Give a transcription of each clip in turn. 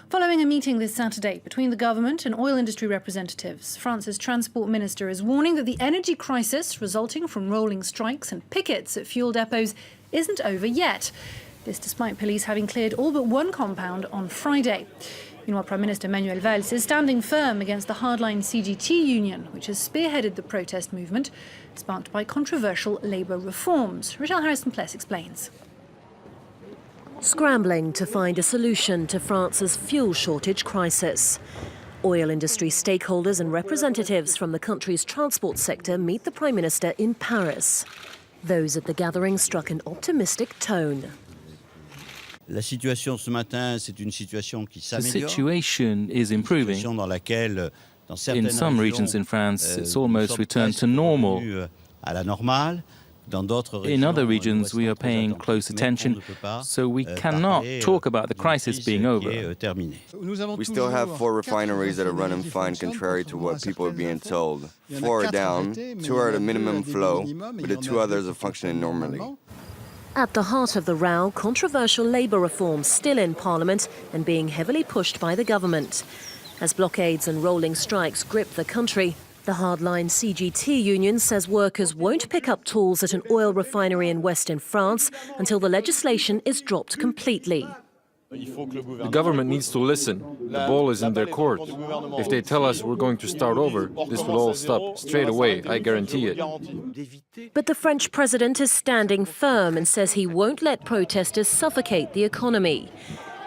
Following a meeting this Saturday between the government and oil industry representatives, France's transport minister is warning that the energy crisis resulting from rolling strikes and pickets at fuel depots isn't over yet. This despite police having cleared all but one compound on Friday. Meanwhile, Prime Minister Manuel Valls is standing firm against the hardline CGT union, which has spearheaded the protest movement, sparked by controversial labour reforms. Rochelle Harrison-Pless explains. Scrambling to find a solution to France's fuel shortage crisis. Oil industry stakeholders and representatives from the country's transport sector meet the Prime Minister in Paris. Those at the gathering struck an optimistic tone. The situation is improving. In some regions in France, it's almost returned to normal. In other regions, we are paying close attention, so we cannot talk about the crisis being over. We still have 4 refineries that are running fine, contrary to what people are being told. 4 are down, 2 are at a minimum flow, but the 2 others are functioning normally. At the heart of the row, controversial labour reforms still in Parliament and being heavily pushed by the government. As blockades and rolling strikes grip the country, the hardline CGT union says workers won't pick up tools at an oil refinery in western France until the legislation is dropped completely. The government needs to listen. The ball is in their court. If they tell us we're going to start over, this will all stop straight away, I guarantee it. But the French president is standing firm and says he won't let protesters suffocate the economy.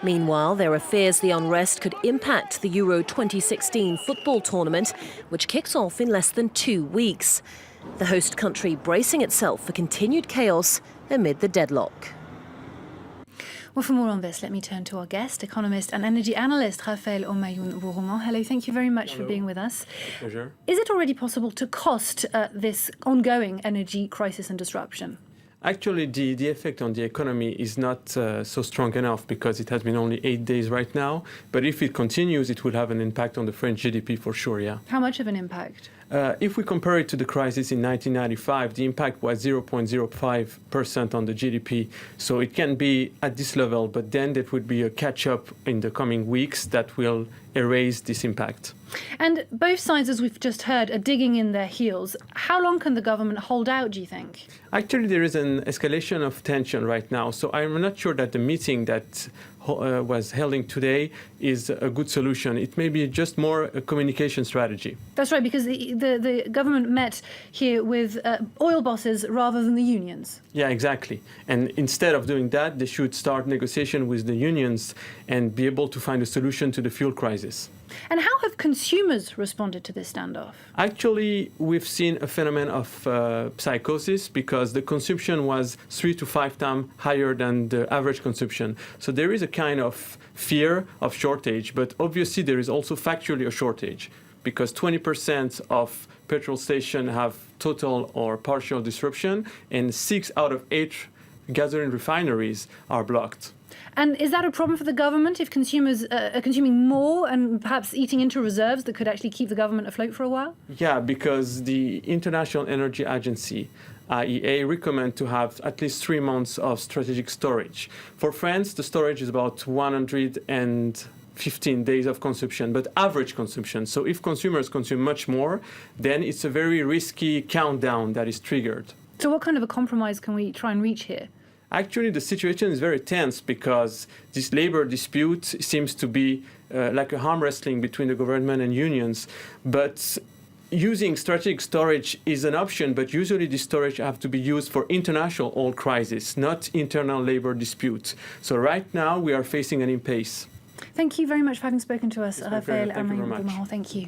Meanwhile, there are fears the unrest could impact the Euro 2016 football tournament, which kicks off in less than 2 weeks. The host country bracing itself for continued chaos amid the deadlock. Well, for more on this, let me turn to our guest, economist and energy analyst Raphaël-Homayoun BOROUMAND. Hello, thank you very much for being with us. Pleasure. Is it already possible to cost this ongoing energy crisis and disruption? Actually, the effect on the economy is not so strong enough because it has been only 8 days right now. But if it continues, it will have an impact on the French GDP for sure, yeah. How much of an impact? If we compare it to the crisis in 1995, the impact was 0.05% on the GDP. So it can be at this level, but then there would be a catch-up in the coming weeks that will erase this impact. And both sides, as we've just heard, are digging in their heels. How long can the government hold out, do you think? Actually, there is an escalation of tension right now. So I'm not sure that the meeting that was held today is a good solution. It may be just more a communication strategy. That's right, because the government met here with oil bosses rather than the unions. Yeah, exactly. And instead of doing that, they should start negotiation with the unions and be able to find a solution to the fuel crisis. And how have consumers responded to this standoff? Actually, we've seen a phenomenon of psychosis because the consumption was 3 to 5 times higher than the average consumption. So there is a kind of fear of shortage, but obviously there is also factually a shortage because 20% of petrol stations have total or partial disruption and 6 out of 8 gasoline refineries are blocked. And is that a problem for the government if consumers are consuming more and perhaps eating into reserves that could actually keep the government afloat for a while? Yeah, because the International Energy Agency, IEA, recommend to have at least 3 months of strategic storage. For France, the storage is about 115 days of consumption, but average consumption. So if consumers consume much more, then it's a very risky countdown that is triggered. So what kind of a compromise can we try and reach here? Actually, the situation is very tense because this labor dispute seems to be like a arm wrestling between the government and unions. But using strategic storage is an option, but usually the storage have to be used for international oil crisis, not internal labor dispute. So right now we are facing an impasse. Thank you very much for having spoken to us, Raphael. Raphaël-Homayoun BOROUMAND. Thank you.